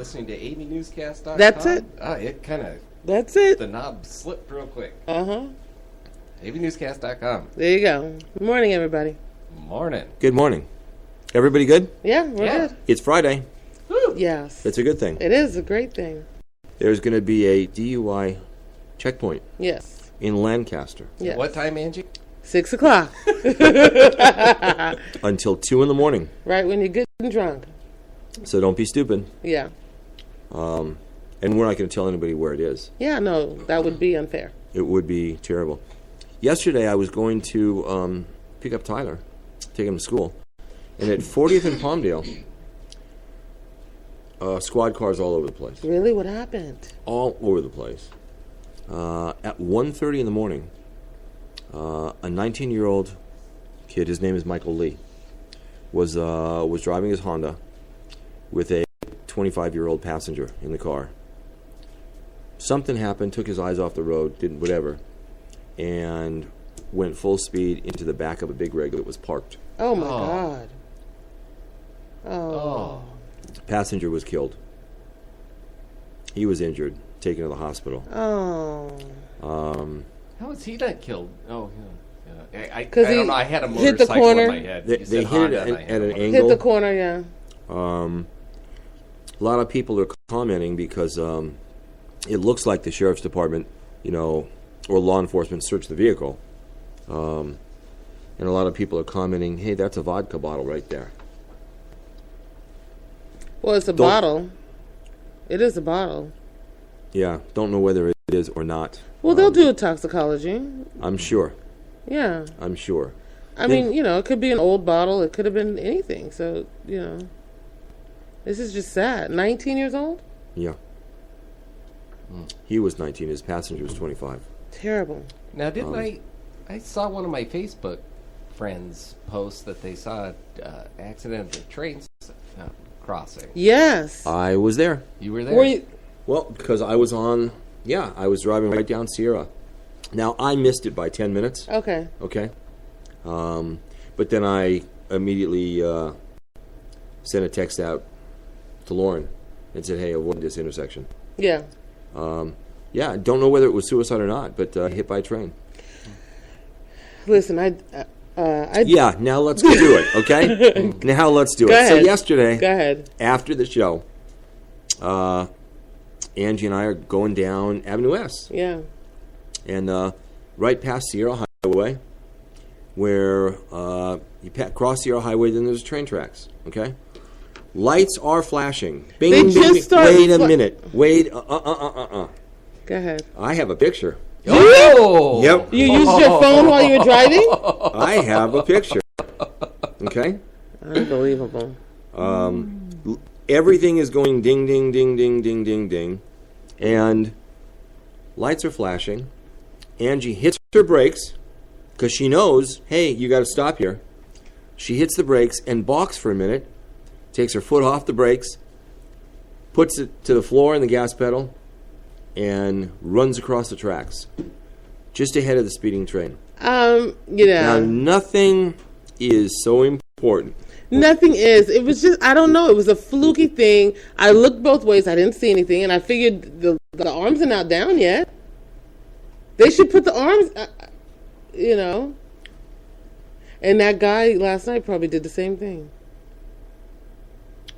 listening to AVNewsCast.com. That's it. It kind of... That's it. The knob slipped real quick. Uh-huh. AVNewsCast.com. There you go. Good morning, everybody. Morning. Good morning. Everybody good? Yeah, we're good. It's Friday. Woo. Yes. That's a good thing. It is a great thing. There's going to be a DUI checkpoint Yes. in Lancaster. Yes. What time, Angie? 6 o'clock. Until 2 in the morning. Right when you're good and drunk. So don't be stupid. Yeah. And we're not going to tell anybody where it is. Yeah, no, that would be unfair. It would be terrible. Yesterday I was going to pick up Tyler, take him to school. And at 40th and Palmdale, squad cars all over the place. Really? What happened? All over the place. At 1:30 in the morning, a 19-year-old kid, his name is Michael Lee, was driving his Honda with a 25-year-old passenger in the car. Something happened, took his eyes off the road, didn't whatever, and went full speed into the back of a big rig that was parked. Oh, my God. Oh. Passenger was killed. He was injured, taken to the hospital. Oh. How was he not killed? Oh, yeah. I don't know. I had a hit the motorcycle corner. in my head. They hit Honda, it at an angle. Hit the corner, yeah. A lot of people are commenting because it looks like the sheriff's department, or law enforcement searched the vehicle. And a lot of people are commenting, hey, that's a vodka bottle right there. Well, it's a bottle. It is a bottle. Yeah, don't know whether it is or not. Well, they'll do a toxicology. I'm sure. Yeah. I'm sure. I mean, it could be an old bottle. It could have been anything. So, this is just sad. 19 years old? Yeah. He was 19. His passenger was 25. Terrible. Now, didn't I saw one of my Facebook friends post that they saw an accident at the train crossing. Yes. I was there. You were there? Were you? Well, because I was I was driving right down Sierra. Now, I missed it by 10 minutes. Okay. Okay. But then I immediately sent a text out to Lauren and said, hey, avoid this intersection. Yeah. I don't know whether it was suicide or not, but hit by a train. Listen, Yeah, now let's do it, okay? Now let's do it. Ahead. So yesterday, Go ahead. after the show, Angie and I are going down Avenue S. Yeah. And right past Sierra Highway, where you cross Sierra Highway, then there's train tracks, okay? Lights are flashing. Bing, They bing, just bing. started Wait a minute. Wait, Go ahead. I have a picture. Oh! Yep. You used your phone while you were driving? I have a picture. Okay? Unbelievable. Everything is going ding, ding, ding, ding, ding, ding, ding. And lights are flashing. Angie hits her brakes because she knows, hey, you got to stop here. She hits the brakes and balks for a minute, takes her foot off the brakes, puts it to the floor in the gas pedal, and runs across the tracks just ahead of the speeding train. Now, nothing is so important. Nothing is. It was just, I don't know. It was a fluky thing. I looked both ways. I didn't see anything. And I figured the arms are not down yet. They should put the arms, And that guy last night probably did the same thing.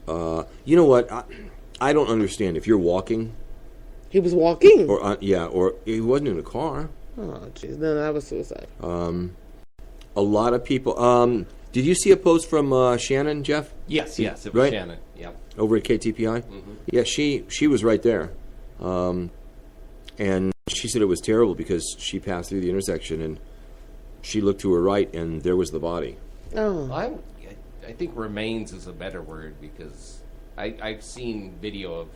You know what? I don't understand. If you're walking... He was walking? Or he wasn't in a car. Oh, jeez. No, that was suicide. A lot of people... did you see a post from Shannon, Jeff? Yes, it was right? Shannon. Yep. Over at KTPI? Mm-hmm. Yeah, she was right there. And she said it was terrible because she passed through the intersection and she looked to her right and there was the body. Oh. I think remains is a better word because I've seen video of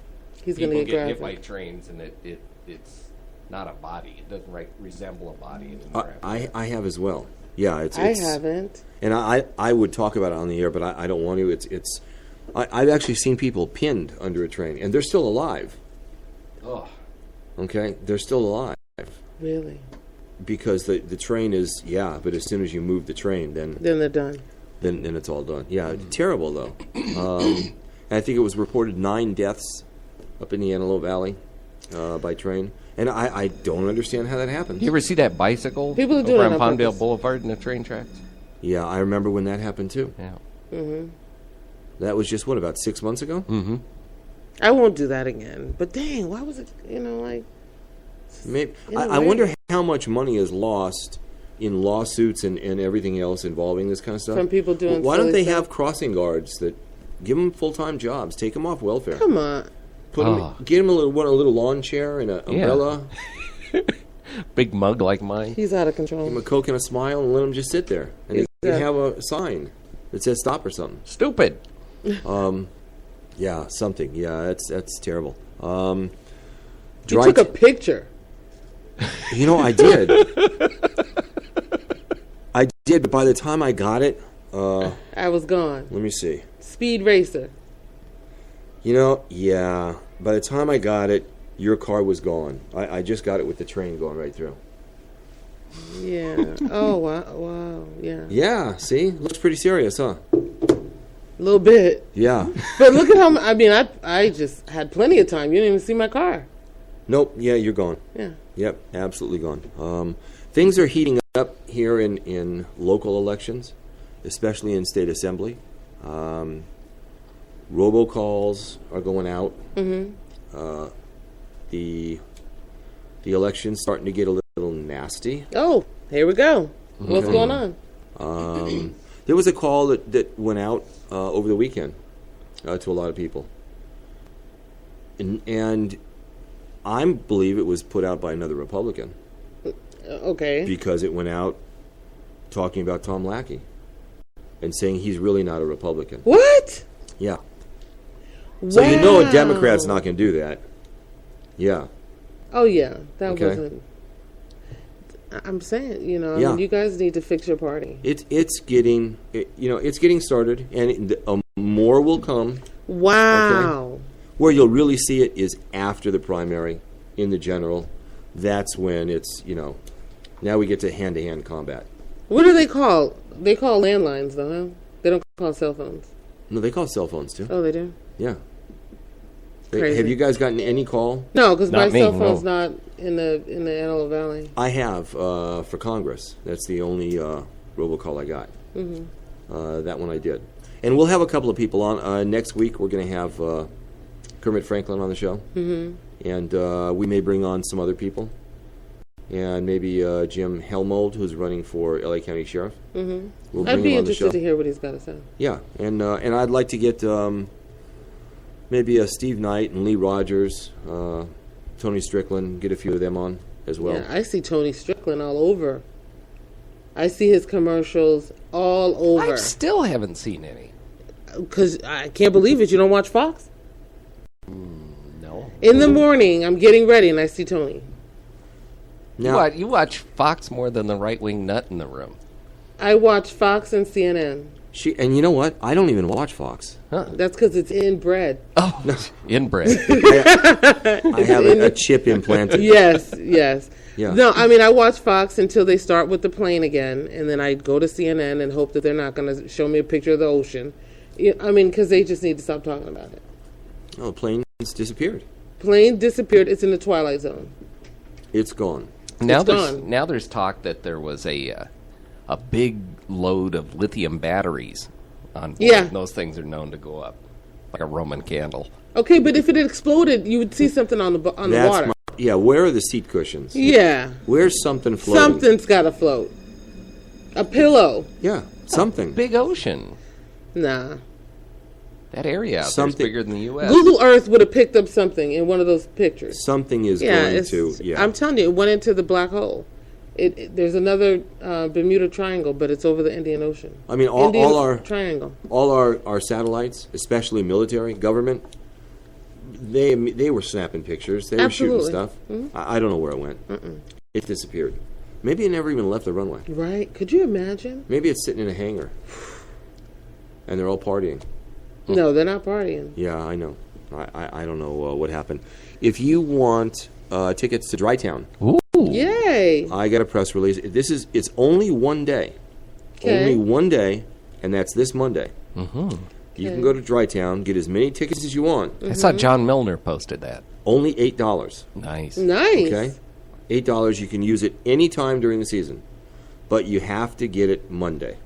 He's people gonna get hit by trains and it's not a body. It doesn't resemble a body anymore. I have as well. Yeah, it's I haven't. And I would talk about it on the air, but I don't want to. I've actually seen people pinned under a train, and they're still alive. Oh. Okay? They're still alive. Really? Because the train is, but as soon as you move the train, then they're done. Then it's all done. Yeah, terrible, though. And I think it was reported 9 deaths up in the Antelope Valley by train. And I don't understand how that happens. You ever see that bicycle People are doing over it on on Palmdale purpose. Boulevard in the train tracks? Yeah, I remember when that happened too. Yeah. Mm-hmm. That was just, about 6 months ago? Mm-hmm. I won't do that again. But dang, why was it, like... Maybe. In a I way. wonder how much money is lost in lawsuits and everything else involving this kind of stuff. From people doing Why don't silly they stuff? have crossing guards that give them full-time jobs, take them off welfare? Come on. Put 'em- get them a little lawn chair and an umbrella, Big mug like mine. He's out of give them control. a Coke and a smile, and let them just sit there. And they can Exactly. have a sign that says stop or something. Stupid. Yeah, something. Yeah, that's terrible. You Dry took a picture. I did. I did, but by the time I got it, I was gone. let me see. Speed racer. Yeah. By the time I got it, your car was gone. I just got it with the train going right through. Yeah. Oh, wow. Yeah. Yeah, see? Looks pretty serious, huh? A little bit. Yeah. But look at how, I just had plenty of time. You didn't even see my car. Nope, yeah, you're gone. Yeah. Yep, absolutely gone. Things are heating up here in local elections, especially in state assembly. Robocalls are going out. Mm-hmm. The election's starting to get a little nasty. Oh, here we go. What's Okay. going on? There was a call that went out over the weekend to a lot of people. And I believe it was put out by another Republican Okay. because it went out talking about Tom Lackey and saying he's really not a Republican. What? Yeah. So you know a Wow. Democrat's not going to do that. Yeah. Oh, yeah. That Okay. wasn't... I'm saying, Yeah. you guys need to fix your party. It's getting it's getting started, and more will come. Wow. Where you'll really see it is after the primary in the general. That's when it's now we get to hand combat. What do they call? They call landlines, though, huh? They don't call cell phones. No, they call cell phones too. Oh, they do? Yeah. Crazy. Have you guys gotten any call? No, because my Not me, cell phone's no. not in the Antelope Valley. I have for Congress. That's the only robocall I got. Mm-hmm. That one I did. And we'll have a couple of people on. Next week we're going to have Kermit Franklin on the show. Mm-hmm. And we may bring on some other people. And maybe Jim Helmold, who's running for LA County Sheriff. Mm-hmm. We'll I'd bring be him on the show. interested to hear what he's got to say. Yeah, and I'd like to get maybe Steve Knight and Lee Rogers, Tony Strickland, get a few of them on as well. Yeah, I see Tony Strickland all over. I see his commercials all over. I still haven't seen any. Because I can't believe it. You don't watch Fox? No. In the morning, I'm getting ready, and I see Tony. Now, You watch Fox more than the right-wing nut in the room. I watch Fox and CNN. and you know what? I don't even watch Fox. Huh. That's because it's inbred. Oh, inbred. I have a chip implanted. Yes. Yeah. No, I watch Fox until they start with the plane again, and then I go to CNN and hope that they're not going to show me a picture of the ocean. Because they just need to stop talking about it. Oh, the plane's disappeared. Plane disappeared. It's in the Twilight Zone. It's gone. Now It's there's gone. now there's talk that there was a big load of lithium batteries on board. Yeah. And those things are known to go up like a Roman candle. Okay, but if it had exploded, you would see something on the water. Where are the seat cushions? Yeah. Where's something floating? Something's got to float. A pillow. Yeah, something. Big ocean. Nah. That area out there is Something- bigger than the U.S. Google Earth would have picked up something in one of those pictures. Something is Yeah, going it's, to. Yeah. I'm telling you, it went into the black hole. There's another Bermuda Triangle, but it's over the Indian Ocean. I mean, Indian all our Triangle. all our satellites, especially military, government, they were snapping pictures. They were shooting Absolutely. stuff. I don't know where it went. It disappeared. Maybe it never even left the runway. Right? Could you imagine? Maybe it's sitting in a hangar, and they're all partying. No, they're not partying. Yeah, I know. I don't know what happened. If you want tickets to Dry Town, Ooh. Yay! I got a press release. It's only one day. Okay. Only one day, and that's this Monday. Mm-hmm. You can go to Dry Town, get as many tickets as you want. I saw John Milner posted that. Only $8. Nice. Nice. Okay? $8. You can use it any time during the season. But you have to get it Monday.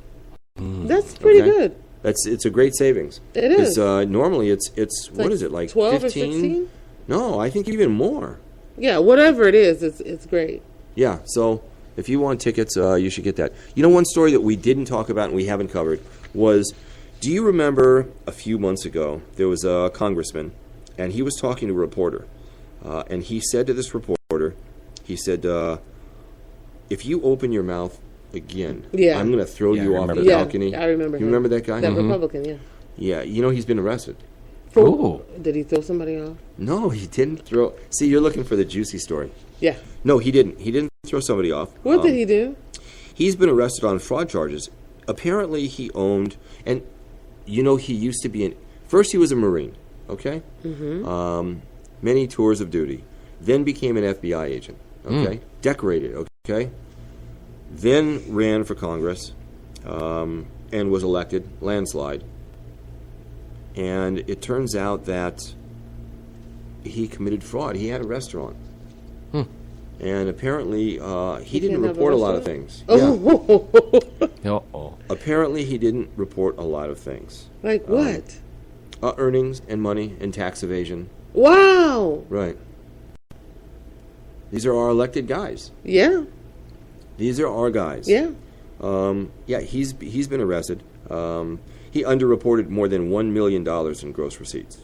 That's pretty Okay? good. It's a great savings. It is. Normally it's what is it, like 12 15? or 16? No, I think even more. Yeah, whatever it is, it's great. Yeah, so if you want tickets, you should get that. You know, one story that we didn't talk about and we haven't covered was, do you remember a few months ago, there was a congressman, and he was talking to a reporter, and he said to this reporter, he said, if you open your mouth again, Yeah. I'm going to throw Yeah, you I off the remember Yeah, balcony. I remember You him. remember that guy? That Republican, yeah. Yeah, you know he's been arrested. Ooh. Did he throw somebody off? No, he didn't throw. See, you're looking for the juicy story. Yeah. No, he didn't. He didn't throw somebody off. What did he do? He's been arrested on fraud charges. Apparently, he owned, and you know, he used to be first he was a Marine, okay? Many tours of duty. Then became an FBI agent, okay? Decorated, okay? Then ran for Congress and was elected, landslide. And it turns out that he committed fraud. He had a restaurant. And apparently, he didn't didn't have a report a lot of restaurant? things. Yeah. Uh-oh. Apparently, he didn't report a lot of things. Like what? Earnings and money and tax evasion. Wow. Right. These are our elected guys. Yeah. These are our guys. Yeah. Yeah, he's been arrested. He underreported more than $1 million in gross receipts.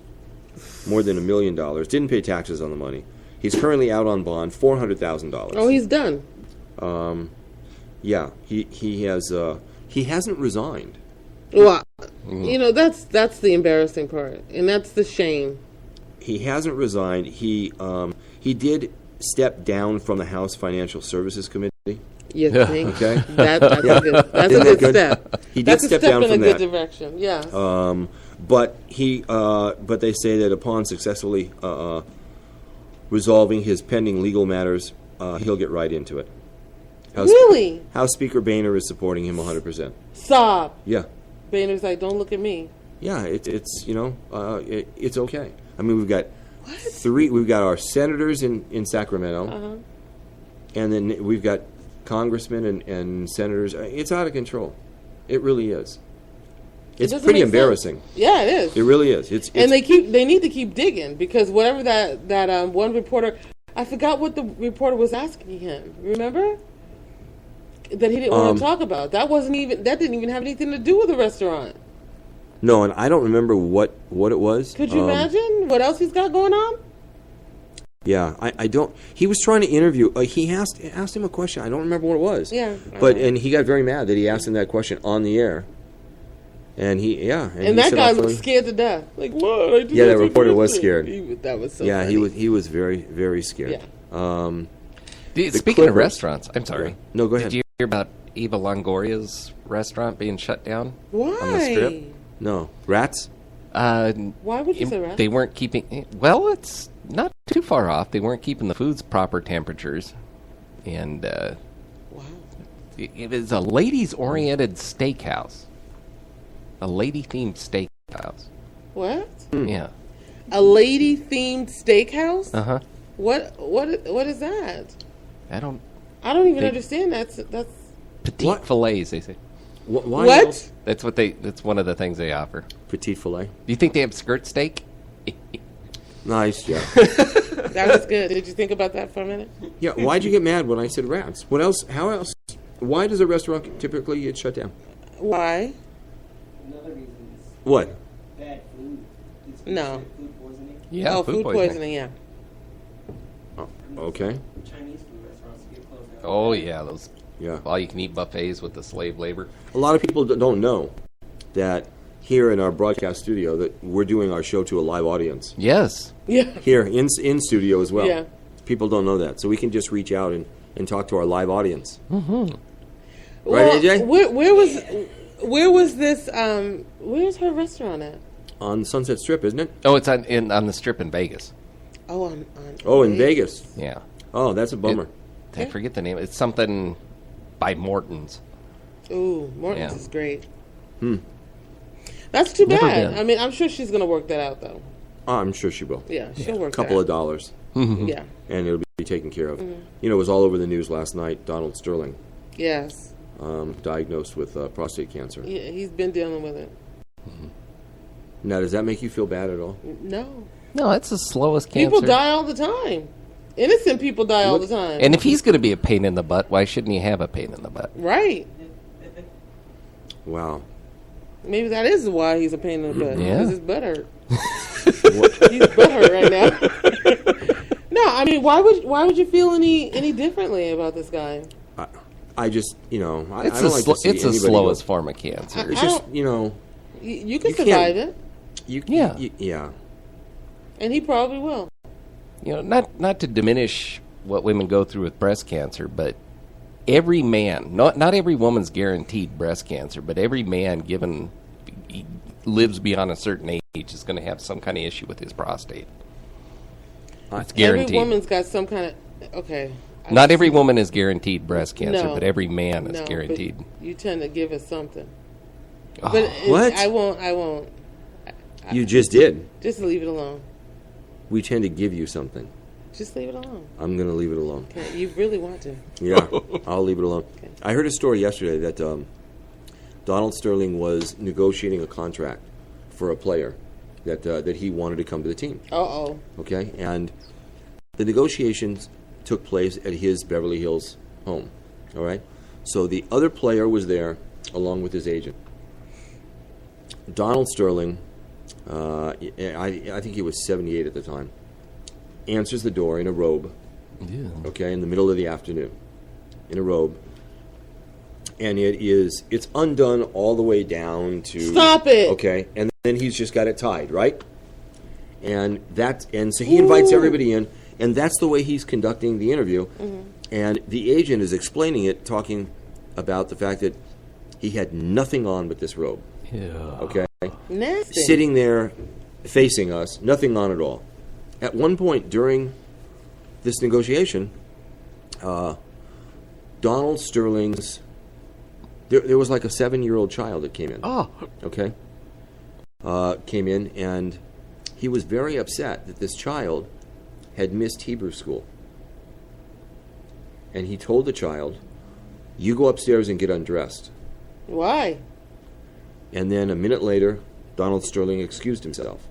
More than $1 million. Didn't pay taxes on the money. He's currently out on bond, $400,000. Oh, he's done. Yeah, he hasn't resigned. Well, you know, that's the embarrassing part, and that's the shame. He hasn't resigned. He did step down from the House Financial Services Committee. You think? Okay. That's a good, that's Isn't a that good good? step. He did That's a step step down in from a good that. direction. Yeah. But they say that upon successfully resolving his pending legal matters, he'll get right into it. Really? House Speaker Boehner is supporting him 100%. Stop. Yeah, Boehner's like, don't look at me. yeah. It's it's okay. I mean, we've got three. We've got our senators in Sacramento, and then we've got congressmen and senators. It's out of control. It really is. It's doesn't pretty make embarrassing. sense. Yeah, it is. It really is. It's And they need to keep digging, because whatever that one reporter, I forgot what the reporter was asking him. Remember? That he didn't want to talk about. That didn't even have anything to do with the restaurant. no, and I don't remember what it was. Could you imagine what else he's got going on? Yeah, I don't. He was trying to interview. He asked him a question. I don't remember what it was. Yeah. And he got very mad that he asked him that question on the air. And he And that guy looked scared to death. Like, what? I did Yeah, that nothing reporter was wrong. scared. That was so Yeah, funny. he was very, very scared. Yeah. Speaking of Clippers- restaurants, I'm sorry. No, go ahead. Did you hear about Eva Longoria's restaurant being shut down Why? on the strip? No. Rats? Why would you say that? They weren't keeping... Well, it's not too far off. They weren't keeping the food's proper temperatures. And Wow. it was a ladies-oriented steakhouse. A lady-themed steakhouse. What? Yeah. A lady-themed steakhouse? Uh-huh. What is that? I don't... I don't even They- understand. That's Petite What? fillets, they say. Why what? That's one of the things they offer. Petite filet. Do you think they have skirt steak? Nice, yeah. That was good. Did you think about that for a minute? Yeah, why'd you get mad when I said rats? What else? How else? Why does a restaurant typically get shut down? Why? Another reason is What? bad food. It's No. food poisoning. Yeah, oh, food poisoning. Yeah. Oh, okay. Chinese food restaurants get closed down. Oh, yeah, those Yeah. all-you-can-eat buffets with the slave labor. A lot of people don't know that here in our broadcast studio that we're doing our show to a live audience. Yes. Yeah. Here in studio as well. Yeah. People don't know that. So we can just reach out and talk to our live audience. Well, Right, AJ? Where was this? Where's her restaurant at? On Sunset Strip, isn't it? Oh, it's on the strip in Vegas. Oh, on Oh, in Vegas. Yeah. Oh, that's a bummer. I forget the name. It's something by Morton's. Ooh, Morton's Yeah. is great. That's too Never bad. been. I mean, I'm sure she's going to work that out, though. I'm sure she will. Yeah, she'll work A couple that of dollars, Mm-hmm. out. Yeah. and it'll be taken care of. You know, it was all over the news last night. Donald Sterling, Yes. diagnosed with prostate cancer. Yeah, he's been dealing with it. Now, does that make you feel bad at all? No. No, that's the slowest cancer. People die all the time. Innocent people die all the time. And if he's going to be a pain in the butt, why shouldn't he have a pain in the butt? Right. Wow. Maybe that is why he's a pain in the butt. Yeah. Because his butt hurt. He's butt hurt right now. No, I mean, why would you feel any differently about this guy? I just, I don't like to see It's the anybody slowest go- form of cancer. It's I just, You can You survive can't- it, yeah. and he probably will. Not to diminish what women go through with breast cancer, but every man, not every woman's guaranteed breast cancer, but every man given he lives beyond a certain age is going to have some kind of issue with his prostate. It's guaranteed. Every woman's got some kind of okay. Not every woman is guaranteed breast cancer, No. but every man is No, guaranteed. but you tend to give us something. Oh, But What? I won't. You just did. Just leave it alone. We tend to give you something. Just leave it alone. I'm going to leave it alone. Okay, you really want to. Yeah, I'll leave it alone. Okay. I heard a story yesterday that Donald Sterling was negotiating a contract for a player that he wanted to come to the team. Uh-oh. Okay, and the negotiations took place at his Beverly Hills home. All right, so the other player was there along with his agent. Donald Sterling, I think he was 78 at the time, answers the door in a robe. Yeah. Okay, in the middle of the afternoon, in a robe, and it's undone all the way down to Stop it. Okay, and then he's just got it tied, right? And so he invites everybody in, and that's the way he's conducting the interview. Mm-hmm. And the agent is explaining it, talking about the fact that he had nothing on but this robe. Yeah. Okay, Nasty. sitting there facing us, nothing on at all. At one point during this negotiation, Donald Sterling's there was like a 7-year-old child that came in. Oh. Okay, came in, and he was very upset that this child had missed Hebrew school. And he told the child, "You go upstairs and get undressed." Why? And then a minute later, Donald Sterling excused himself.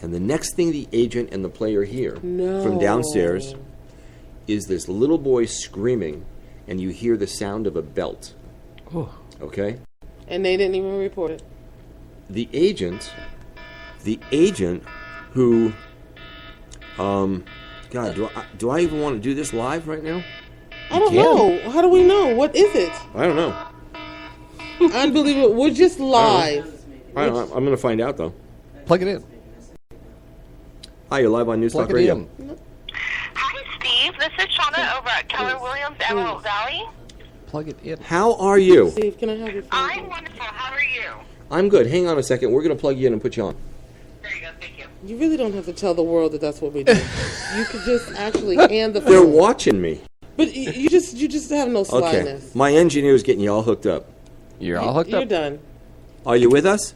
And the next thing the agent and the player hear from downstairs is this little boy screaming, and you hear the sound of a belt. Oh. Okay? And they didn't even report it. The agent who, God, do I even want to do this live right now? I don't can. know. How do we know? What is it? I don't know. Unbelievable. We're just live. I'm going to find out, though. Plug it in. Hi, you're live on News Plug Talk it Radio. in. Hi, Steve. This is Shauna over at Keller Williams, Emerald Valley. Plug it in. How are you? Steve, can I have your phone? I'm wonderful. How are you? I'm good. Hang on a second. We're going to plug you in and put you on. There you go. Thank you. You really don't have to tell the world that that's what we do. You could just actually hand the phone. They're watching me. But you just have no Okay. slyness. My engineer's getting you all hooked up. You're all hooked You're up. done. Are you with us?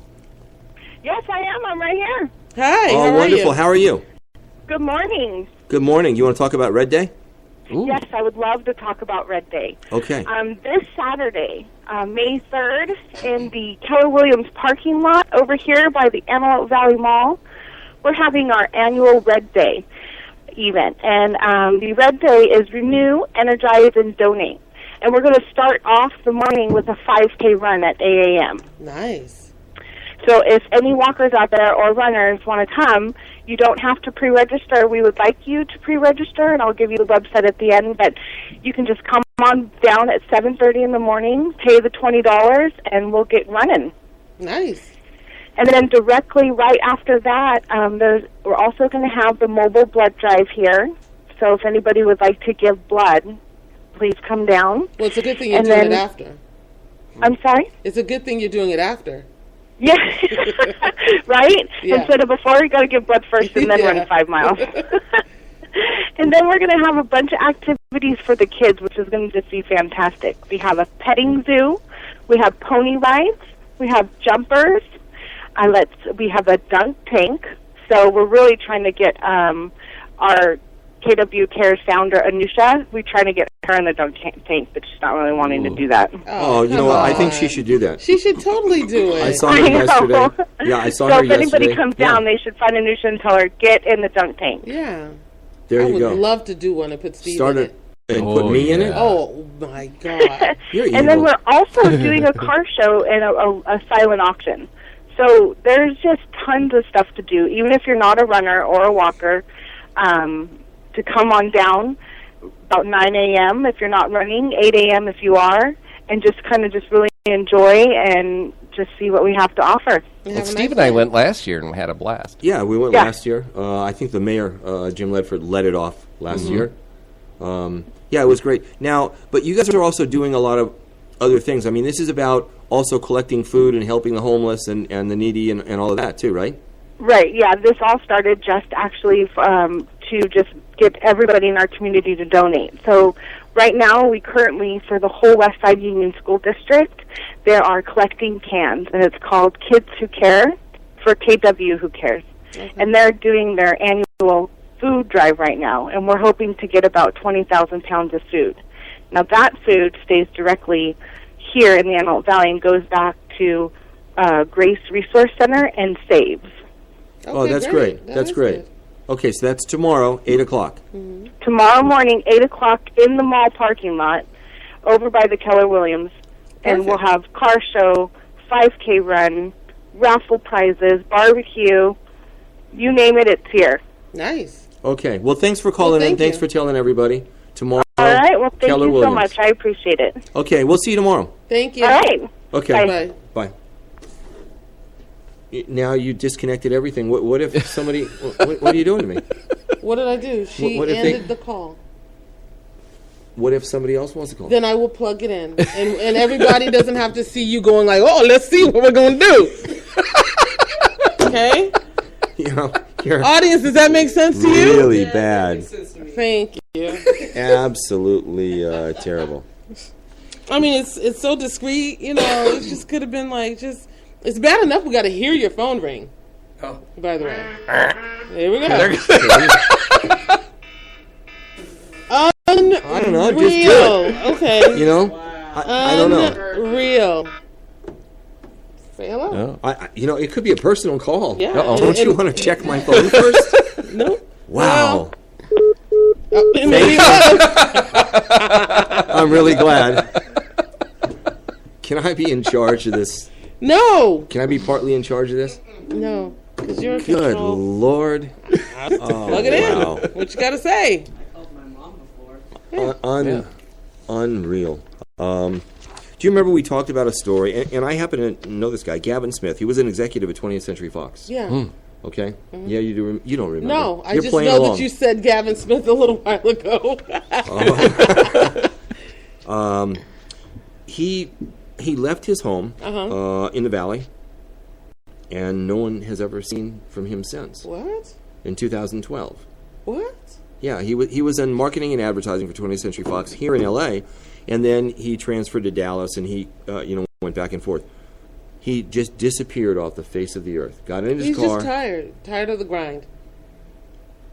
Yes, I am. I'm right here. Hi. Oh, how wonderful. Are you? How are you? Good morning. Good morning. You want to talk about Red Day? Ooh. Yes, I would love to talk about Red Day. Okay. This Saturday, May 3rd, in the Keller Williams parking lot over here by the Antelope Valley Mall, we're having our annual Red Day event. And the Red Day is Renew, Energize, and Donate. And we're going to start off the morning with a 5K run at 8 a.m. Nice. So if any walkers out there or runners want to come, you don't have to pre-register. We would like you to pre-register, and I'll give you the website at the end. But you can just come on down at 7:30 in the morning, pay the $20, and we'll get running. Nice. And then directly right after that, we're also going to have the mobile blood drive here. So if anybody would like to give blood, please come down. Well, it's a good thing you're And doing then- it after. I'm sorry? It's a good thing you're doing it after. Yeah, right? Yeah. Instead of before, you got to give blood first and then Yeah. run 5 miles. And then we're going to have a bunch of activities for the kids, which is going to just be fantastic. We have a petting zoo. We have pony rides. We have jumpers. We have a dunk tank. So we're really trying to get our KW Cares founder, Anusha, we're trying to get her in the dunk tank, but she's not really wanting to do that. Oh, you know what? I think she should do that. She should totally do it. I saw her yesterday. Yeah, I saw her yesterday. So if anybody comes down, they should find Anusha and tell her, get in the dunk tank. Yeah. There you go. I would love to do one and put Steve in it. And put me in it? Oh, my God. You're evil. And then we're also doing a car show and a silent auction. So there's just tons of stuff to do, even if you're not a runner or a walker, to come on down about 9 a.m. if you're not running, 8 a.m. if you are, and just kind of just really enjoy and just see what we have to offer. Well, Steve and I went last year and had a blast. Yeah, we went last year. I think the mayor, Jim Ledford, led it off last year. Yeah, it was great. Now, but you guys are also doing a lot of other things. I mean, this is about also collecting food and helping the homeless and the needy and all of that, too, right? Right, yeah. This all started just actually to just get everybody in our community to donate. So right now, we currently, for the whole West Side Union School District, there are collecting cans, and it's called Kids Who Care for KW Who Cares. Okay. And they're doing their annual food drive right now, and we're hoping to get about 20,000 pounds of food. Now, that food stays directly here in the Antelope Valley and goes back to Grace Resource Center and Saves. Okay, oh, that's great. That's great. Good. Okay, so that's tomorrow, 8 o'clock. Mm-hmm. Tomorrow morning, 8 o'clock, in the mall parking lot, over by the Keller Williams. Perfect. And we'll have car show, 5K run, raffle prizes, barbecue, you name it, it's here. Nice. Okay, well, thanks for calling in. Thanks for telling everybody. Tomorrow, all right, well, thank Keller you Williams. So much. I appreciate it. Okay, we'll see you tomorrow. Thank you. All right. Okay. Bye. Now you disconnected everything. What if somebody... what are you doing to me? What did I do? She ended the call. What if somebody else wants to call? Then I will plug it in. And everybody doesn't have to see you going like, oh, let's see what we're going to do. Okay? You know, you're... Audience, does that make sense to you? Really bad. Thank you. Absolutely terrible. I mean, it's so discreet, you know, it just could have been like just... It's bad enough we got to hear your phone ring. Oh. By the way. Here we go. Unreal. I don't know, just do it. Okay. You know? Wow. I don't know. Unreal. Say hello. Oh. You know, it could be a personal call. Yeah. Don't you want to check my phone first? No. Wow. Well, I'm really glad. Can I be in charge of this? No. Can I be partly in charge of this? No, because you're in Good control. Lord. Plug it in. Wow. What you got to say? I called my mom before. Unreal. Do you remember we talked about a story, and I happen to know this guy, Gavin Smith. He was an executive at 20th Century Fox. Yeah. Okay? Mm-hmm. Yeah, you do. You don't remember. No, I You're just playing know along. that you said Gavin Smith a little while ago. He left his home in the valley, and no one has ever seen from him since. What? In 2012. What? Yeah, he was in marketing and advertising for 20th Century Fox here in L.A., and then he transferred to Dallas, and he went back and forth. He just disappeared off the face of the earth. Got in his car. He's just tired of the grind.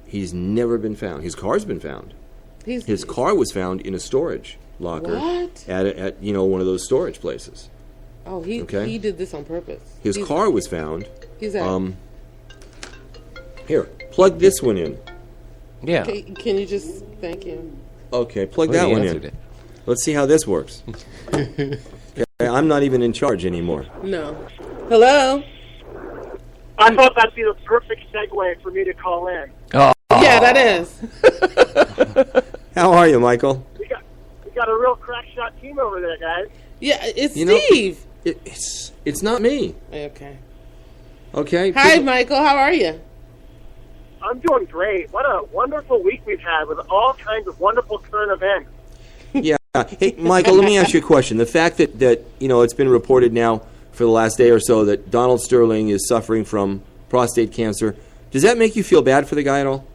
He's never been found. His car's been found. His car was found in a storage locker at one of those storage places. Oh, he did this on purpose. His car was found. He's out. Here, plug this one in. Yeah. Can you just thank you? Okay, plug that one in. Let's see how this works. I'm not even in charge anymore. No. Hello? I thought that'd be the perfect segue for me to call in. Oh. Yeah, that is. How are you, Michael? We got a real crack shot team over there, guys. Yeah, it's Steve. It's not me. Okay. Okay. Hi, Michael. How are you? I'm doing great. What a wonderful week we've had with all kinds of wonderful current events. Yeah. Hey, Michael, let me ask you a question. The fact that it's been reported now for the last day or so that Donald Sterling is suffering from prostate cancer, does that make you feel bad for the guy at all?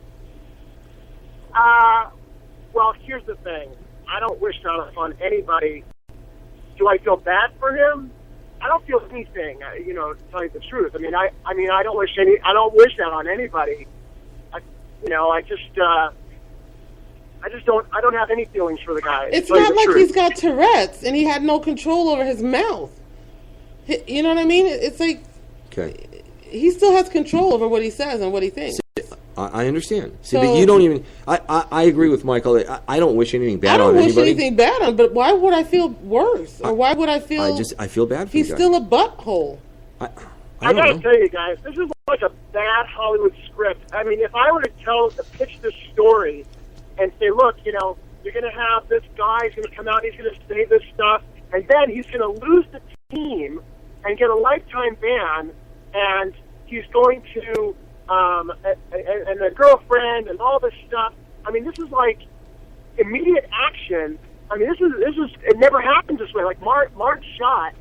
Well, here's the thing. I don't wish that on anybody. Do I feel bad for him? I don't feel any anything. To tell you the truth. I mean, I don't wish that on anybody. I don't have any feelings for the guy. It's not like he's got Tourette's and he had no control over his mouth. You know what I mean? It's like he still has control over what he says and what he thinks. I understand. See, but you don't even. I agree with Michael. I don't wish anything bad on anybody. I don't wish anything bad on, but why would I feel worse? Or why would I feel? I feel bad for he's the guy. still a butthole. I gotta tell you guys, this is like a bad Hollywood script. I mean, if I were to pitch this story and say, look, you're going to have this guy, he's going to come out, he's going to say this stuff, and then he's going to lose the team and get a lifetime ban, and he's going to, and the girlfriend and all this stuff. I mean, this is like immediate action. I mean, this is it never happens this way. Like Marge shot,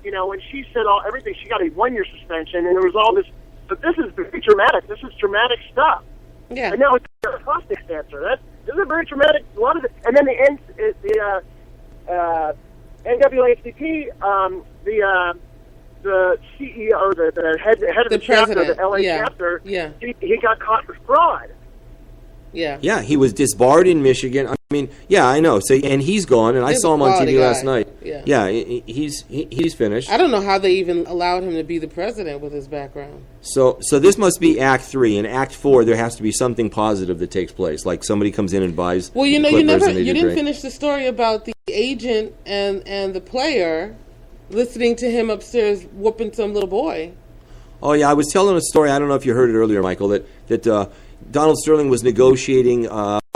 when she said everything, she got a 1-year suspension, and there was all this. But this is very dramatic. This is dramatic stuff. Yeah. And now it's a prostate cancer. This is a very traumatic. A lot of it, and then the NAACP, the CEO or the head of the chapter of the LA chapter, he got caught with fraud. Yeah. Yeah, he was disbarred in Michigan. I mean, yeah, I know. So, and he's gone, and I saw him on TV last night. Yeah, he's finished. I don't know how they even allowed him to be the president with his background. So this must be Act 3. In Act 4, there has to be something positive that takes place, like somebody comes in and buys. Well, you didn't finish the story about the agent and the player listening to him upstairs whooping some little boy. Oh yeah, I was telling a story. I don't know if you heard it earlier, Michael. That Donald Sterling was negotiating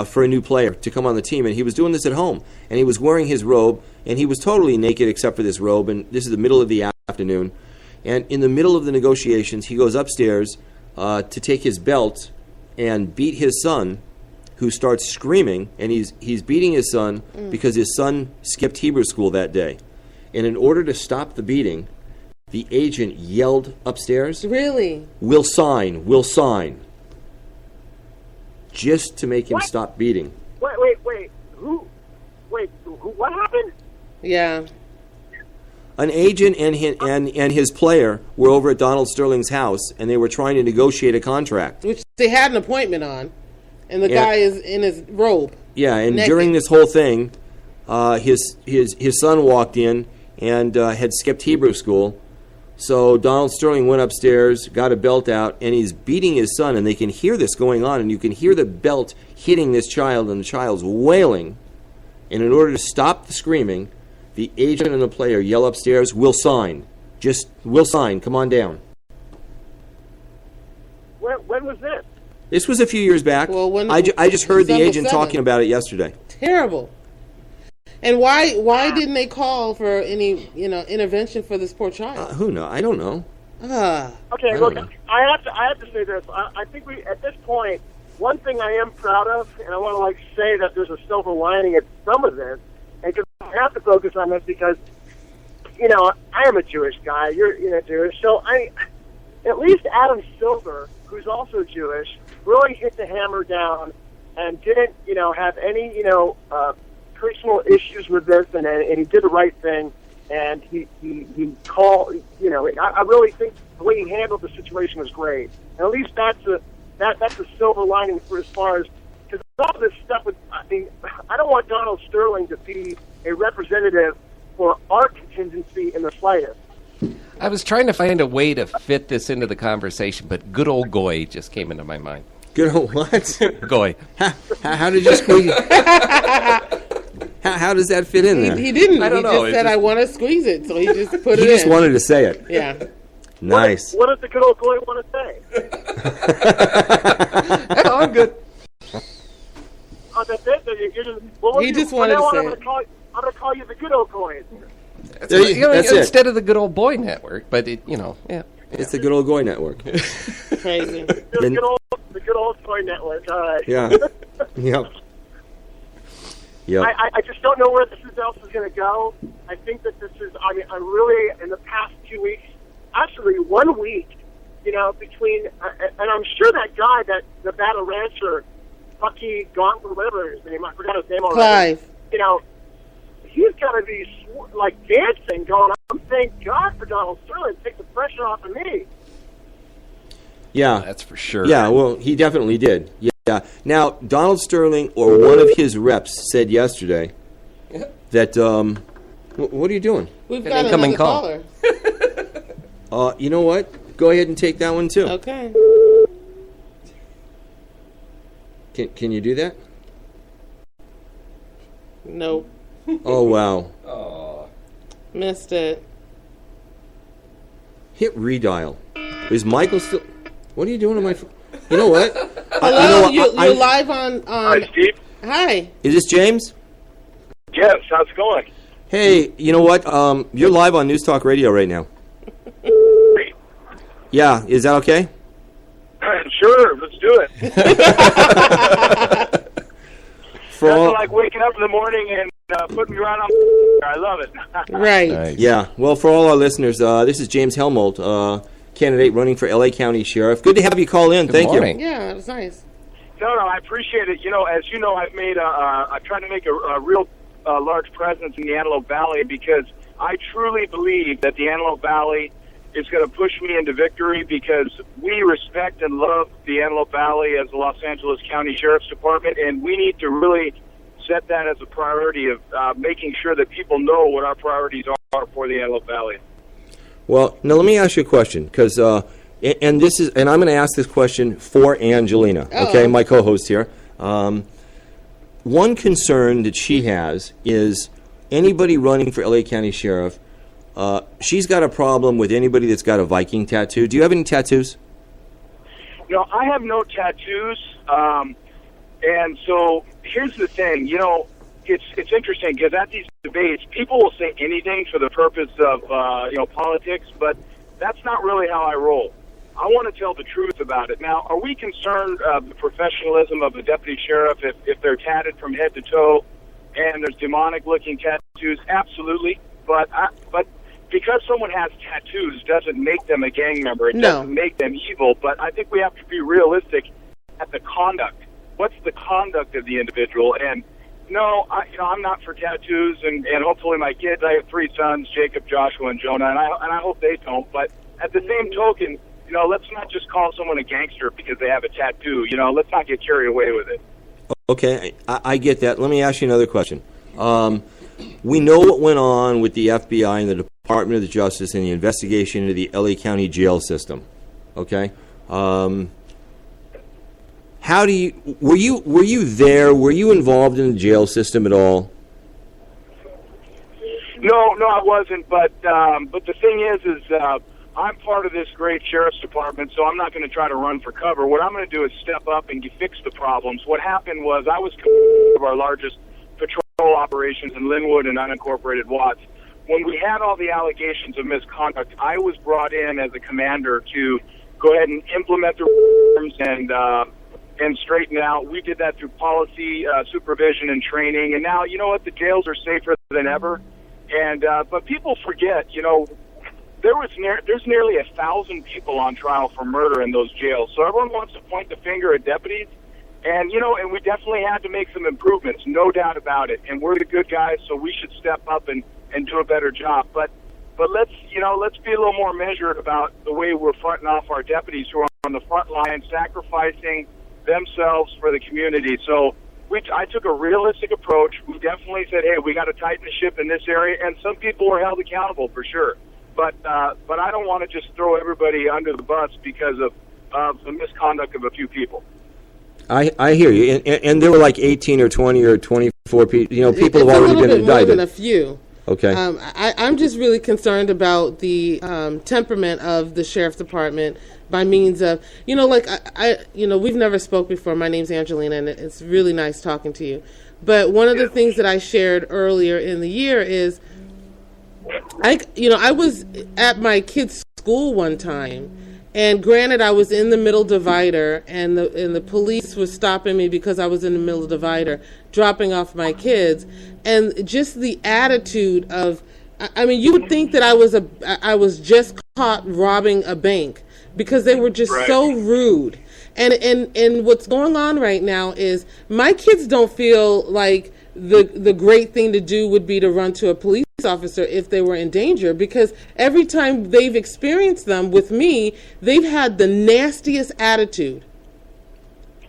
for a new player to come on the team, and he was doing this at home. And he was wearing his robe, and he was totally naked except for this robe. And this is the middle of the afternoon. And in the middle of the negotiations, he goes upstairs to take his belt and beat his son, who starts screaming. And he's beating his son because his son skipped Hebrew school that day. And in order to stop the beating, the agent yelled upstairs, "Really? We'll sign. We'll sign." Just to make him stop beating. Wait. Who? What happened? Yeah. An agent and his player were over at Donald Sterling's house, and they were trying to negotiate a contract. Which they had an appointment on, and the guy is in his robe. Yeah, and naked. During this whole thing, his son walked in and had skipped Hebrew school. So Donald Sterling went upstairs, got a belt out, and he's beating his son, and they can hear this going on, and you can hear the belt hitting this child, and the child's wailing. And in order to stop the screaming, the agent and the player yell upstairs, "We'll sign. We'll sign. Come on down." When was this? This was a few years back. Well, I just heard the agent talking about it yesterday. Terrible. And why didn't they call for any intervention for this poor child? Who knows? I don't know. Okay, look, I have to say this. I think we at this point, one thing I am proud of, and I want to say that there's a silver lining at some of this, and because I have to focus on this because I am a Jewish guy. You're Jewish, so at least Adam Silver, who's also Jewish, really hit the hammer down and didn't have any personal issues with this, and he did the right thing, and he called. I really think the way he handled the situation was great. And at least that's a silver lining for as far as because all this stuff. I don't want Donald Sterling to be a representative for our contingency in the slightest. I was trying to find a way to fit this into the conversation, but good old Goy just came into my mind. Good old what? Goy. How did you squeeze it? How does that fit in there? He didn't. I don't know. Just said, "I want to squeeze it," so he just put it in. He just wanted to say it. Yeah. Nice. What does the good old Goy want to say? I'm good. Oh, that's it? He just wanted to say it. I'm going to call you the good old Goy. That's it. Instead of the good old boy network, but yeah. It's the good old Goy network. Crazy. The good old Goy network. All right. Yeah. Yep. Yep. I just don't know where this else is going to go. I think that this is, I really, in the past 2 weeks, actually 1 week, between, and I'm sure that guy, that Nevada rancher, Bucky Gauntlet, whatever his name, I forgot his name already. Clive. He's got to be, dancing, going thank God for Donald Sterling. Take the pressure off of me. Yeah. That's for sure. Yeah, well, he definitely did. Yeah. Now, Donald Sterling or one of his reps said yesterday that, what are you doing? We've An got incoming another call. caller. You know what? Go ahead and take that one, too. Okay. Can you do that? Nope. Oh, wow. Missed it. Hit redial. Is Michael still... What are you doing on my phone? You know what? Hello, you're live on... Hi, Steve. Hi. Is this James? Yes, how's it going? Hey, you know what? You're live on News Talk Radio right now. Yeah, is that okay? Sure, let's do it. For Nothing all, like waking up in the morning and putting me right on. I love it. Right. Nice. yeah, well, for all our listeners, this is James Helmold, candidate running for LA County Sheriff. Good to have you call in. Thank morning. Yeah, that was nice. No, I appreciate it. You know, as you know, I've made I try to make a real large presence in the Antelope Valley because I truly believe that the Antelope Valley is going to push me into victory because we respect and love the Antelope Valley as the Los Angeles County Sheriff's Department, and we need to really set that as a priority of making sure that people know what our priorities are for the Antelope Valley. Well, now let me ask you a question, because and I'm going to ask this question for Angelina, okay, my co-host here. One concern that she has is anybody running for LA County Sheriff. She's got a problem with anybody that's got a Viking tattoo. Do you have any tattoos? No, I have no tattoos, and so here's the thing. You know, it's interesting because at these debates, people will say anything for the purpose of politics, but that's not really how I roll. I want to tell the truth about it. Now, are we concerned the professionalism of the deputy sheriff if they're tatted from head to toe and there's demonic-looking tattoos? Absolutely, but because someone has tattoos doesn't make them a gang member. It doesn't make them evil. But I think we have to be realistic at the conduct. What's the conduct of the individual? And no, I'm not for tattoos. And hopefully my kids. I have 3 sons: Jacob, Joshua, and Jonah. And I hope they don't. But at the same token, let's not just call someone a gangster because they have a tattoo. Let's not get carried away with it. Okay, I get that. Let me ask you another question. We know what went on with the FBI and the Department of Justice and the investigation into the LA County jail system. Okay, how do you? Were you there? Were you involved in the jail system at all? No, I wasn't. But the thing is I'm part of this great sheriff's department, so I'm not going to try to run for cover. What I'm going to do is step up and fix the problems. What happened was I was of our largest patrol operations in Linwood and unincorporated Watts. When we had all the allegations of misconduct, I was brought in as a commander to go ahead and implement the reforms and straighten out. We did that through policy, supervision, and training. And now, you know what? The jails are safer than ever. And but people forget, there's nearly 1,000 people on trial for murder in those jails. So everyone wants to point the finger at deputies. And, and we definitely had to make some improvements, no doubt about it. And we're the good guys, so we should step up and do a better job. But let's be a little more measured about the way we're fronting off our deputies who are on the front line, sacrificing themselves for the community. So I took a realistic approach. We definitely said, hey, we got to tighten the ship in this area, and some people were held accountable for sure. But I don't want to just throw everybody under the bus because of the misconduct of a few people. I hear you, and there were like 18 or 20 or 24 people. People have already been indicted. More than a few. Okay. I'm just really concerned about the temperament of the sheriff's department by means of, we've never spoke before. My name's Angelina, and it's really nice talking to you. But one of the things that I shared earlier in the year is, I was at my kid's school one time. And granted, I was in the middle divider, and the police was stopping me because I was in the middle divider, dropping off my kids, and just the attitude of, you would think that I was just caught robbing a bank because they were just so rude. And what's going on right now is my kids don't feel like the great thing to do would be to run to a police officer if they were in danger, because every time they've experienced them with me, they've had the nastiest attitude.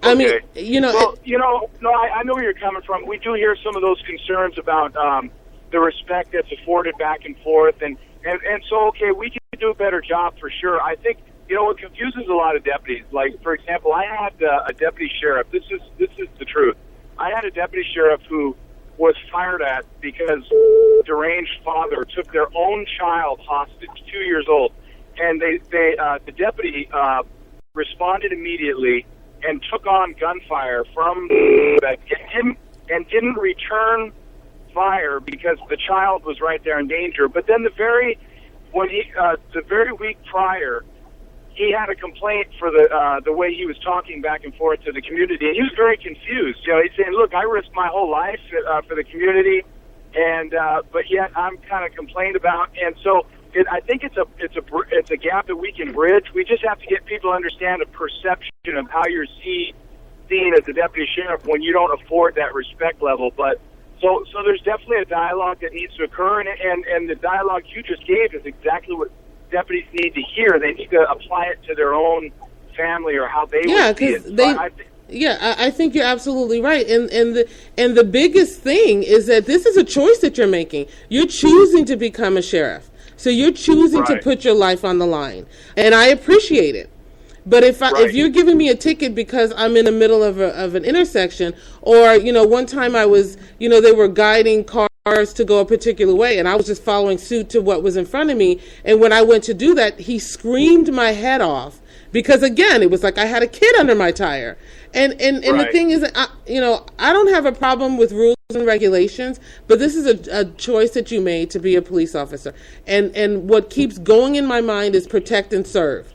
I mean, Well, I know where you're coming from. We do hear some of those concerns about the respect that's afforded back and forth, and so, okay, we can do a better job for sure. I think, what confuses a lot of deputies, like, for example, I had a deputy sheriff. This is the truth. I had a deputy sheriff who was fired at because deranged father took their own child hostage, 2 years old, and the deputy responded immediately and took on gunfire from and didn't return fire because the child was right there in danger. But then the very week prior, he had a complaint for the way he was talking back and forth to the community, and he was very confused. He's saying, "Look, I risked my whole life for the community, and but yet I'm kind of complained about." And so I think it's a gap that we can bridge. We just have to get people to understand a perception of how you're seen as a deputy sheriff when you don't afford that respect level. But so there's definitely a dialogue that needs to occur, and the dialogue you just gave is exactly what deputies need to hear. They need to apply it to their own family or how they would see it. I think you're absolutely right. And the biggest thing is that this is a choice that you're making. You're choosing to become a sheriff. So you're choosing to put your life on the line. And I appreciate it. But if you're giving me a ticket because I'm in the middle of an intersection, or, one time I was, they were guiding cars to go a particular way, and I was just following suit to what was in front of me. And when I went to do that, he screamed my head off because, again, it was like I had a kid under my tire. And the thing is, I don't have a problem with rules and regulations, but this is a choice that you made to be a police officer. And what keeps going in my mind is protect and serve.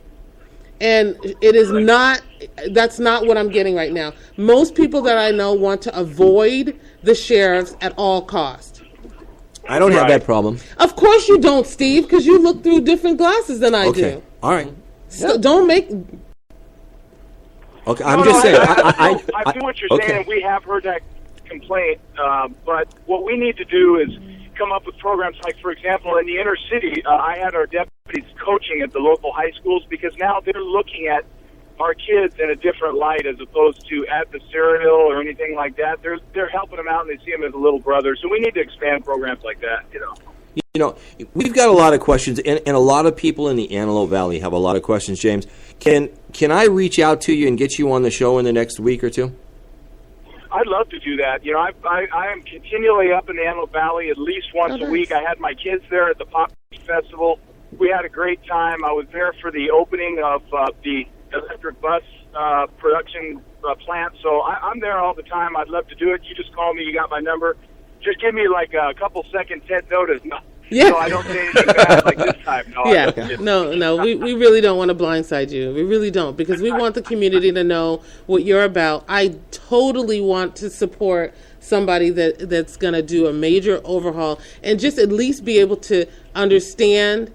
And it is not, that's not what I'm getting right now. Most people that I know want to avoid the sheriffs at all costs. I don't have that problem. Of course you don't, Steve, because you look through different glasses than I do. All right. So don't make... Okay, I'm just saying. I do what you're saying, and we have heard that complaint, but what we need to do is come up with programs like, for example, in the inner city, I had our deputies coaching at the local high schools because now they're looking at our kids in a different light as opposed to adversarial or anything like that. They're helping them out and they see them as a little brother. So we need to expand programs like that, We've got a lot of questions, and a lot of people in the Antelope Valley have a lot of questions, James. Can I reach out to you and get you on the show in the next week or two? I'd love to do that. I am continually up in the Antelope Valley at least once a week. I had my kids there at the Pop Festival. We had a great time. I was there for the opening of the electric bus production plant. So I'm there all the time. I'd love to do it. You just call me. You got my number. Just give me like a couple seconds head notice. So I don't say anything bad like this time. No, we really don't want to blindside you. We really don't, because we want the community to know what you're about. I totally want to support somebody that's going to do a major overhaul and just at least be able to understand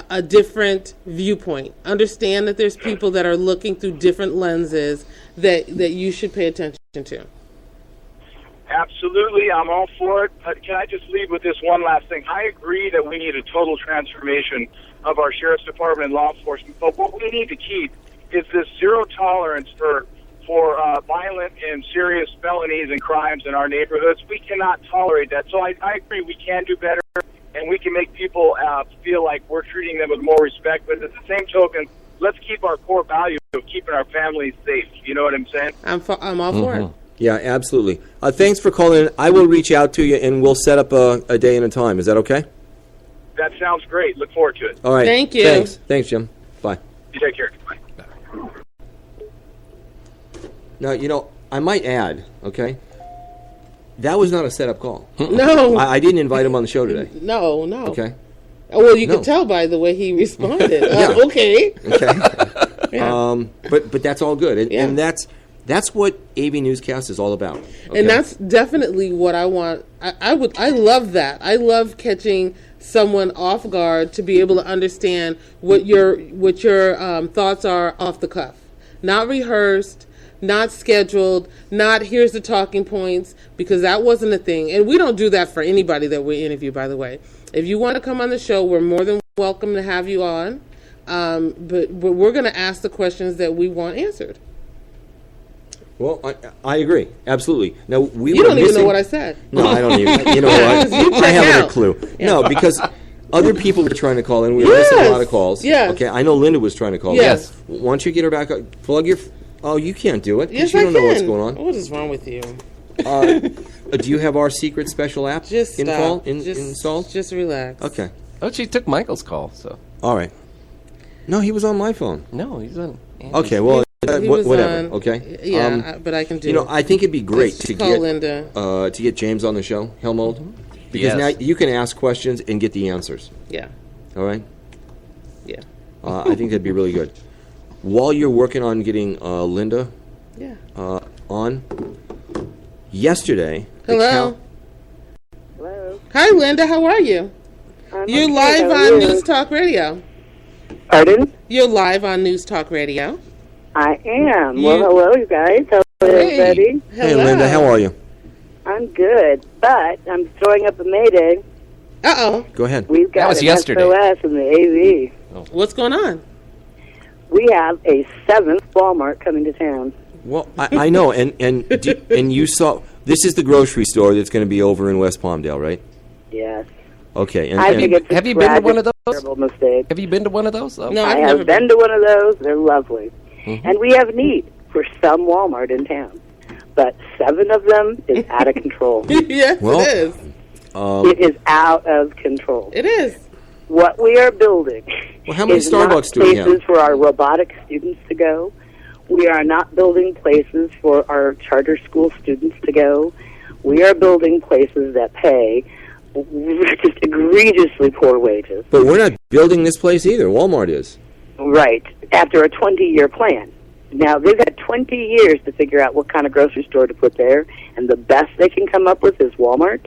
a different viewpoint. Understand that there's people that are looking through different lenses that you should pay attention to. Absolutely, I'm all for it. But can I just leave with this one last thing? I agree that we need a total transformation of our sheriff's department and law enforcement. But what we need to keep is this zero tolerance for violent and serious felonies and crimes in our neighborhoods. We cannot tolerate that. So I agree we can do better, and we can make people feel like we're treating them with more respect. But at the same token, let's keep our core value of keeping our families safe. You know what I'm saying? I'm all for it. Yeah, absolutely. Thanks for calling in. I will reach out to you, and we'll set up a day and a time. Is that okay? That sounds great. Look forward to it. All right. Thank you. Thanks, Jim. Bye. You take care. Bye. Now, I might add, okay, that was not a set-up call. No. I didn't invite him on the show today. No. Okay. Well, you could tell by the way he responded. Okay. Yeah. But that's all good, and that's what AVNewsCast is all about. Okay? And that's definitely what I want. I love that. I love catching someone off guard to be able to understand what your thoughts are off the cuff, not rehearsed, not scheduled, not here's the talking points, because that wasn't a thing. And we don't do that for anybody that we interview, by the way. If you want to come on the show, we're more than welcome to have you on. But we're going to ask the questions that we want answered. Well, I agree. Absolutely. Now, you don't even know what I said. No, I don't even. You know what? I haven't a clue. Yeah. No, because other people were trying to call in. We were missing a lot of calls. Yes. Okay, I know Linda was trying to call. Yes. Why don't you get her back? Plug your... Oh, you can't do it. Yes, you don't I know can. what's going on. What is wrong with you? Do you have our secret special app installed? Just relax. Okay. Oh, she took Michael's call, so. All right. No, he was on my phone. No, he's on. Andy's. Okay, well, whatever. On, okay. Yeah, but I can do. You know, I think it'd be great to get Linda. To get James on the show, Helmold, because now you can ask questions and get the answers. Yeah. All right. Yeah. I think that'd be really good. While you're working on getting Linda, on yesterday. Hello. Hello. Hi, Linda. How are you? You're live on News Talk Radio. Pardon? You're live on News Talk Radio. I am. Well, hello, you guys. Hello, everybody. Hey, Linda. How are you? I'm good, but I'm throwing up a mayday. Uh-oh. Go ahead. We've got an SOS in the AV. Oh. What's going on? We have a 7th Walmart coming to town. Well, I know, and you saw, this is the grocery store that's going to be over in West Palmdale, right? Yes. Okay. I think it's have you been to one of those? Terrible mistake. Have you been to one of those? No, I have been to one of those. They're lovely. Mm-hmm. And we have need for some Walmart in town. But 7 of them is out of control. Yes, well, it is. It is out of control. It is. What we are building how many is Starbucks not do we have? places for our robotic students to go. We are not building places for our charter school students to go. We are building places that pay just egregiously poor wages. But we're not building this place either. Walmart is. Right, after a 20-year plan. Now, they've had 20 years to figure out what kind of grocery store to put there, and the best they can come up with is Walmart.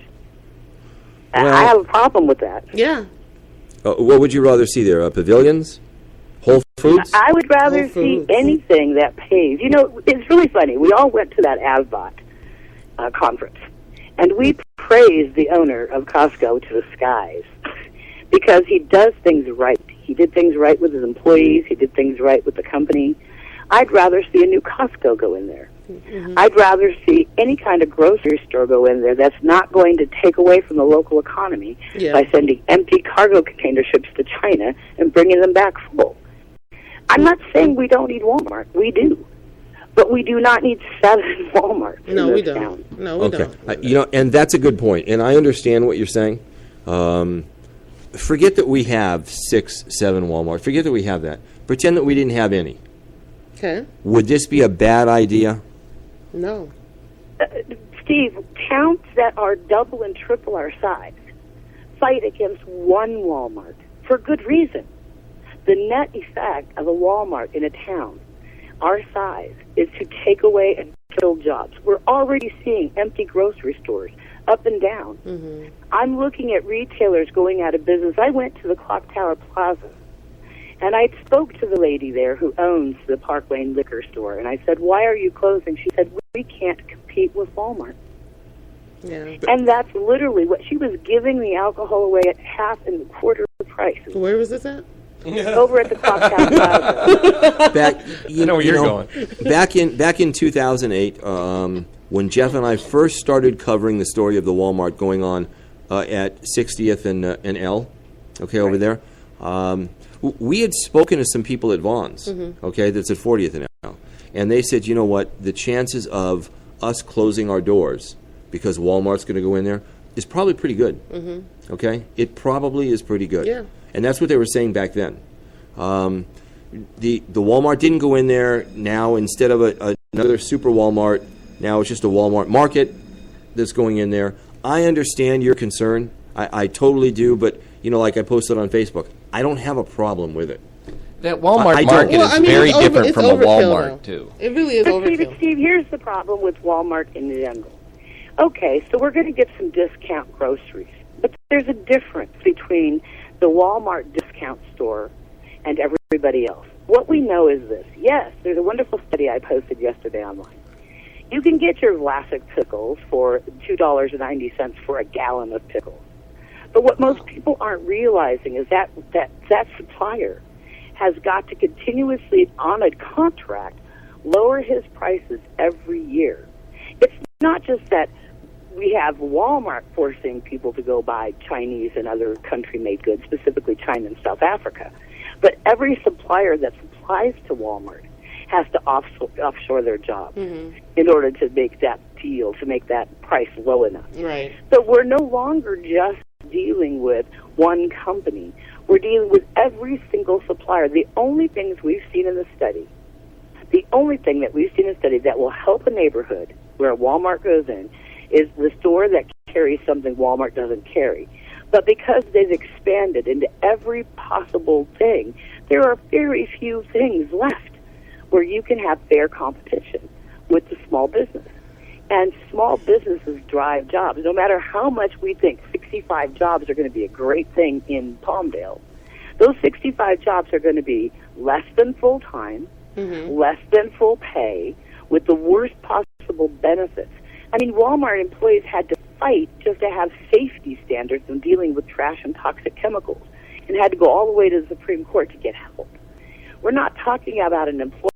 Well, I have a problem with that. Yeah. What would you rather see there? Whole Foods? I would rather see anything that pays. You know, it's really funny. We all went to that AVBOT conference, and we praised the owner of Costco to the skies because he does things right. He did things right with his employees. He did things right with the company. I'd rather see a new Costco go in there. Mm-hmm. I'd rather see any kind of grocery store go in there that's not going to take away from the local economy by sending empty cargo container ships to China and bringing them back full. I'm not saying we don't need Walmart. We do. But we do not need 7 Walmarts in this town. No, we don't. You know, and that's a good point, and I understand what you're saying. Forget that we have 6, 7 Walmart. Forget that we have that. Pretend that we didn't have any. Okay. Would this be a bad idea? No. Steve, towns that are double and triple our size fight against one Walmart for good reason. The net effect of a Walmart in a town our size is to take away and kill jobs. We're already seeing empty grocery stores up and down. Mm-hmm. I'm looking at retailers going out of business. I went to the Clock Tower Plaza, and I spoke to the lady there who owns the Park Lane liquor store, and I said, "Why are you closing?" She said, "We can't compete with Walmart." Yeah. And that's literally what she was giving the alcohol away at half and quarter the price. Where was this at? Over at the Clock Tower Plaza. I know where you're going. Back in 2008, when Jeff and I first started covering the story of the Walmart going on at 60th and L, over there, we had spoken to some people at Vaughn's, that's at 40th and L, and they said, you know what, the chances of us closing our doors because Walmart's going to go in there is probably pretty good. It probably is pretty good. Yeah. And that's what they were saying back then. The Walmart didn't go in there. Now, instead of another super Walmart, now it's just a Walmart Market that's going in there. I understand your concern. I totally do. But, like I posted on Facebook, I don't have a problem with it. That Walmart Market is very different from a Walmart, too. It really is overkill. Steve, here's the problem with Walmart in general. Okay, so we're going to get some discount groceries. But there's a difference between the Walmart discount store and everybody else. what we know is this. Yes, there's a wonderful study I posted yesterday online. You can get your Vlasic pickles for $2.90 for a gallon of pickles. But what most people aren't realizing is that supplier has got to continuously, on a contract, lower his prices every year. It's not just that we have Walmart forcing people to go buy Chinese and other country-made goods, specifically China and South Africa, but every supplier that supplies to Walmart has to offshore their job in order to make that deal, to make that price low enough. Right. So we're no longer just dealing with one company. We're dealing with every single supplier. The only things we've seen in the study, the only thing that we've seen in the study that will help a neighborhood where Walmart goes in is the store that carries something Walmart doesn't carry. But because they've expanded into every possible thing, there are very few things left where you can have fair competition with the small business. And small businesses drive jobs. No matter how much we think 65 jobs are going to be a great thing in Palmdale, those 65 jobs are going to be less than full-time, less than full pay, with the worst possible benefits. I mean, Walmart employees had to fight just to have safety standards in dealing with trash and toxic chemicals, and had to go all the way to the Supreme Court to get help. We're not talking about an employee